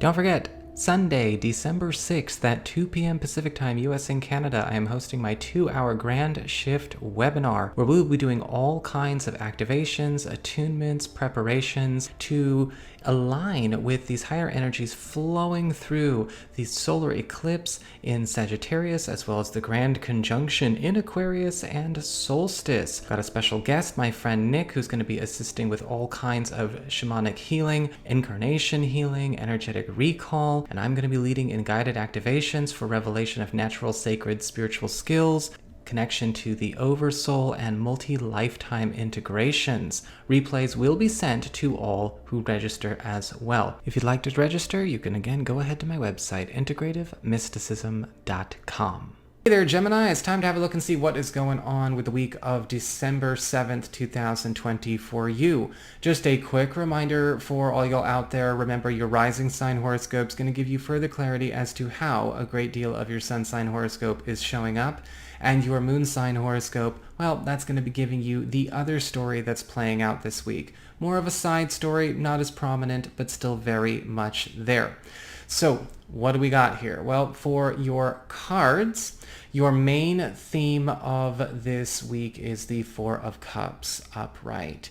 Don't forget, Sunday, December 6th at 2 p.m. Pacific Time, US and Canada, I am hosting my 2-hour Grand Shift webinar where we will be doing all kinds of activations, attunements, preparations to align with these higher energies flowing through the solar eclipse in Sagittarius, as well as the grand conjunction in Aquarius and solstice. Got a special guest, my friend Nick, who's going to be assisting with all kinds of shamanic healing, incarnation healing, energetic recall, and I'm going to be leading in guided activations for revelation of natural, sacred, spiritual skills, connection to the Oversoul, and multi-lifetime integrations. Replays will be sent to all who register as well. If you'd like to register, you can again go ahead to my website, integrativemysticism.com. Hey there, Gemini. It's time to have a look and see what is going on with the week of December 7th, 2020 for you. Just a quick reminder for all y'all out there, remember your rising sign horoscope is going to give you further clarity as to how a great deal of your sun sign horoscope is showing up. And your moon sign horoscope, well, that's going to be giving you the other story that's playing out this week. More of a side story, not as prominent, but still very much there. So what do we got here? Well, for your cards, your main theme of this week is the Four of Cups upright.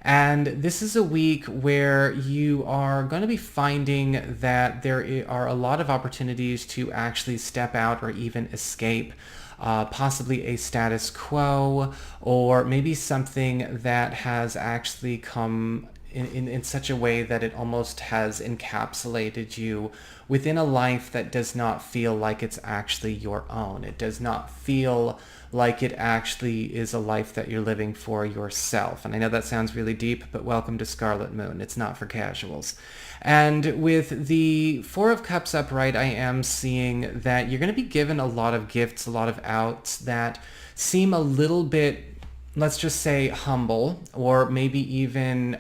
And this is a week where you are going to be finding that there are a lot of opportunities to actually step out or even escape possibly a status quo, or maybe something that has actually come in such a way that it almost has encapsulated you within a life that does not feel like it's actually your own. It does not feel like it actually is a life that you're living for yourself. And I know that sounds really deep, but welcome to Scarlet Moon. It's not for casuals. And with the Four of Cups upright, I am seeing that you're going to be given a lot of gifts, a lot of outs that seem a little bit, let's just say, humble, or maybe even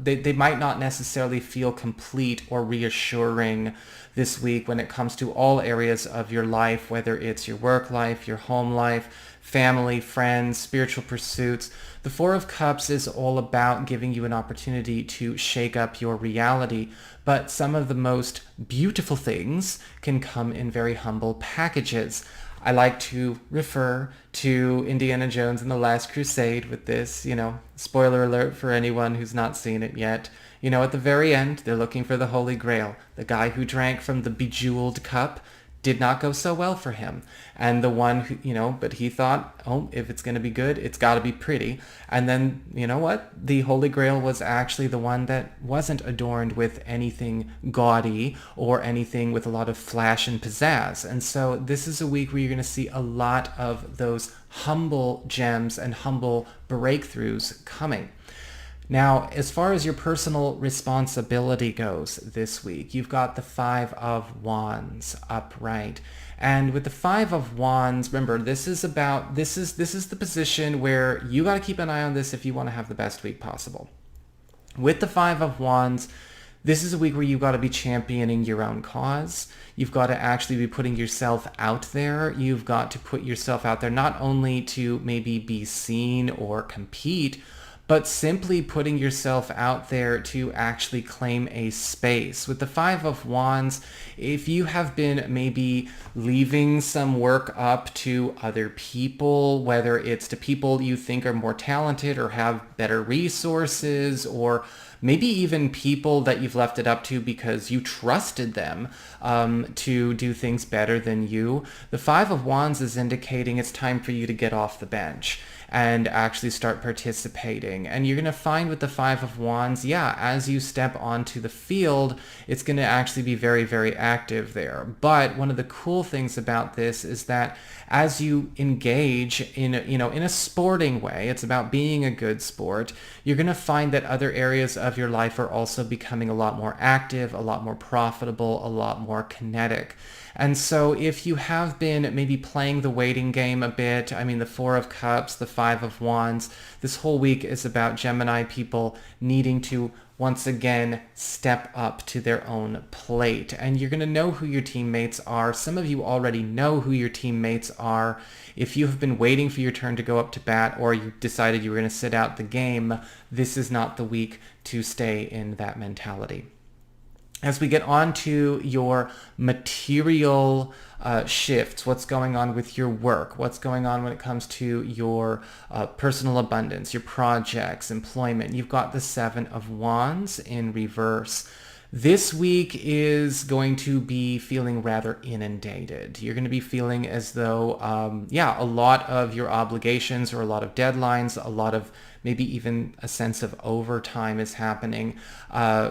they might not necessarily feel complete or reassuring this week when it comes to all areas of your life, whether it's your work life, your home life, family, friends, spiritual pursuits. The Four of Cups is all about giving you an opportunity to shake up your reality, but some of the most beautiful things can come in very humble packages. I like to refer to Indiana Jones and the Last Crusade with this, spoiler alert for anyone who's not seen it yet. At the very end, they're looking for the Holy Grail. The guy who drank from the bejeweled cup did not go so well for him. And the one who, but he thought, oh, if it's going to be good, it's got to be pretty. And then, you know what? The Holy Grail was actually the one that wasn't adorned with anything gaudy or anything with a lot of flash and pizzazz. And so this is a week where you're going to see a lot of those humble gems and humble breakthroughs coming. Now, as far as your personal responsibility goes this week, you've got the Five of Wands upright. And with the Five of Wands, remember, this is the position where you got to keep an eye on this if you want to have the best week possible. With the Five of Wands, this is a week where you've got to be championing your own cause. You've got to actually be putting yourself out there. You've got to put yourself out there not only to maybe be seen or compete, but simply putting yourself out there to actually claim a space. With the Five of Wands, if you have been maybe leaving some work up to other people, whether it's to people you think are more talented or have better resources, or maybe even people that you've left it up to because you trusted them to do things better than you, the Five of Wands is indicating it's time for you to get off the bench and actually start participating. And you're going to find with the Five of Wands, as you step onto the field, it's going to actually be very, very active there. But one of the cool things about this is that as you engage in a sporting way, it's about being a good sport, you're going to find that other areas of your life are also becoming a lot more active, a lot more profitable, a lot more kinetic. And so if you have been maybe playing the waiting game a bit, the Four of Cups, the Five of Wands, this whole week is about Gemini people needing to once again step up to their own plate. And you're going to know who your teammates are. Some of you already know who your teammates are. If you have been waiting for your turn to go up to bat, or you decided you were going to sit out the game, this is not the week to stay in that mentality. As we get on to your material shifts, what's going on with your work, what's going on when it comes to your personal abundance, your projects, employment, you've got the Seven of Wands in reverse. This week is going to be feeling rather inundated. You're going to be feeling as though, a lot of your obligations or a lot of deadlines, a lot of maybe even a sense of overtime is happening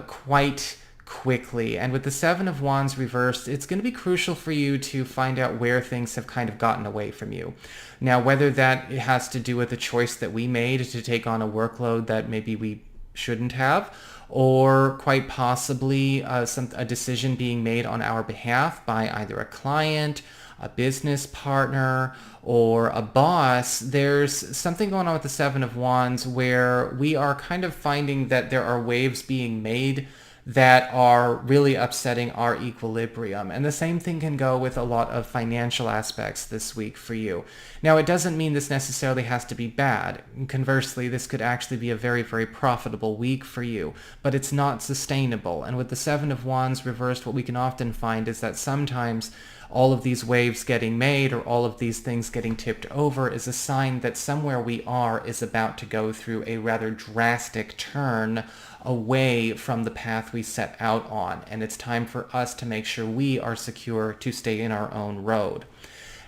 quite quickly. And with the Seven of Wands reversed, it's going to be crucial for you to find out where things have kind of gotten away from you. Now, whether that has to do with a choice that we made to take on a workload that maybe we shouldn't have, or quite possibly a decision being made on our behalf by either a client, a business partner, or a boss, there's something going on with the Seven of Wands where we are kind of finding that there are waves being made that are really upsetting our equilibrium. And the same thing can go with a lot of financial aspects this week for you. Now, it doesn't mean this necessarily has to be bad. Conversely, this could actually be a very, very profitable week for you, but it's not sustainable. And with the Seven of Wands reversed, what we can often find is that sometimes all of these waves getting made or all of these things getting tipped over is a sign that somewhere we are is about to go through a rather drastic turn away from the path we set out on. And it's time for us to make sure we are secure to stay in our own road.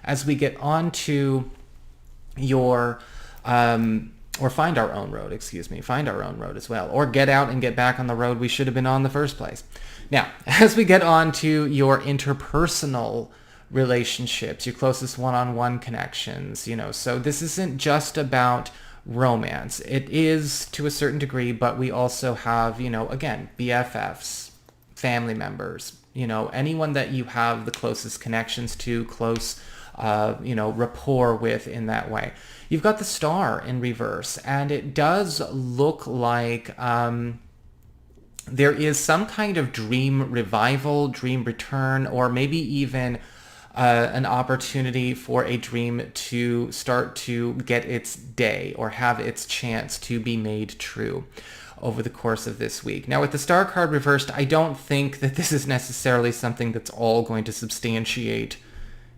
As we get on to your, or find our own road, find our own road as well, or get out and get back on the road we should have been on in the first place. Now, as we get on to your interpersonal relationships, your closest one-on-one connections, so this isn't just about romance. It is to a certain degree, but we also have, again, BFFs, family members, anyone that you have the closest connections to, close, rapport with in that way. You've got the Star in reverse, and it does look like there is some kind of dream revival, dream return, or maybe even an opportunity for a dream to start to get its day or have its chance to be made true over the course of this week. Now, with the Star card reversed, I don't think that this is necessarily something that's all going to substantiate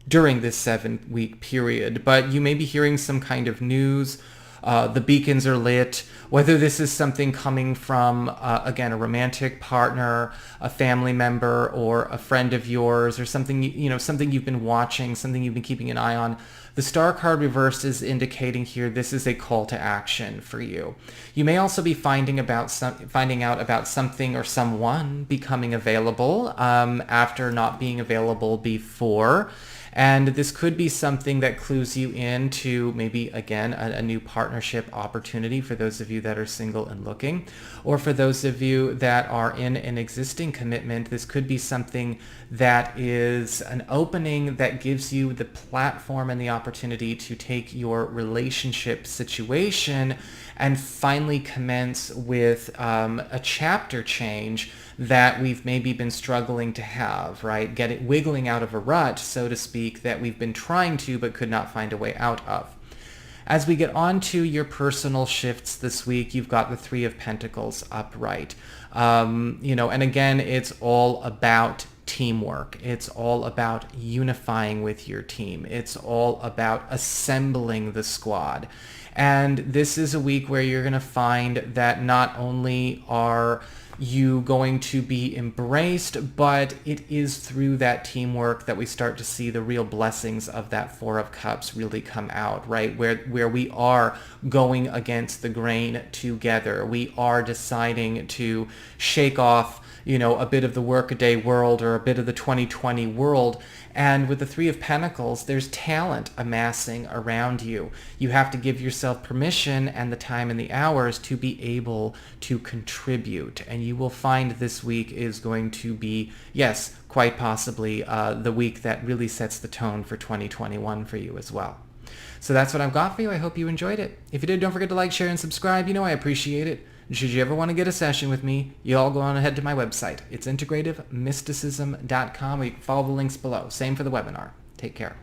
during this 7-week period, but you may be hearing some kind of news. The beacons are lit, whether this is something coming from, again, a romantic partner, a family member, or a friend of yours, or something, something you've been watching, something you've been keeping an eye on. The Star card reversed is indicating here this is a call to action for you. You may also be finding out about something or someone becoming available after not being available before. And this could be something that clues you into maybe, again, a new partnership opportunity for those of you that are single and looking. Or for those of you that are in an existing commitment, this could be something that is an opening that gives you the platform and the opportunity to take your relationship situation and finally commence with a chapter change that we've maybe been struggling to have, right? Wiggling out of a rut, so to speak, that we've been trying to but could not find a way out of. As we get on to your personal shifts this week, you've got the Three of Pentacles upright. And again, it's all about teamwork. It's all about unifying with your team. It's all about assembling the squad. And this is a week where you're going to find that not only are you going to be embraced, but it is through that teamwork that we start to see the real blessings of that Four of Cups really come out, right? Where we are going against the grain together. We are deciding to shake off, a bit of the workaday world or a bit of the 2020 world. And with the Three of Pentacles, there's talent amassing around you. You have to give yourself permission and the time and the hours to be able to contribute. And you will find this week is going to be, yes, quite possibly the week that really sets the tone for 2021 for you as well. So that's what I've got for you. I hope you enjoyed it. If you did, don't forget to like, share, and subscribe. I appreciate it. Should you ever want to get a session with me, you all go on ahead to my website. It's integrativemysticism.com, or you can follow the links below. Same for the webinar. Take care.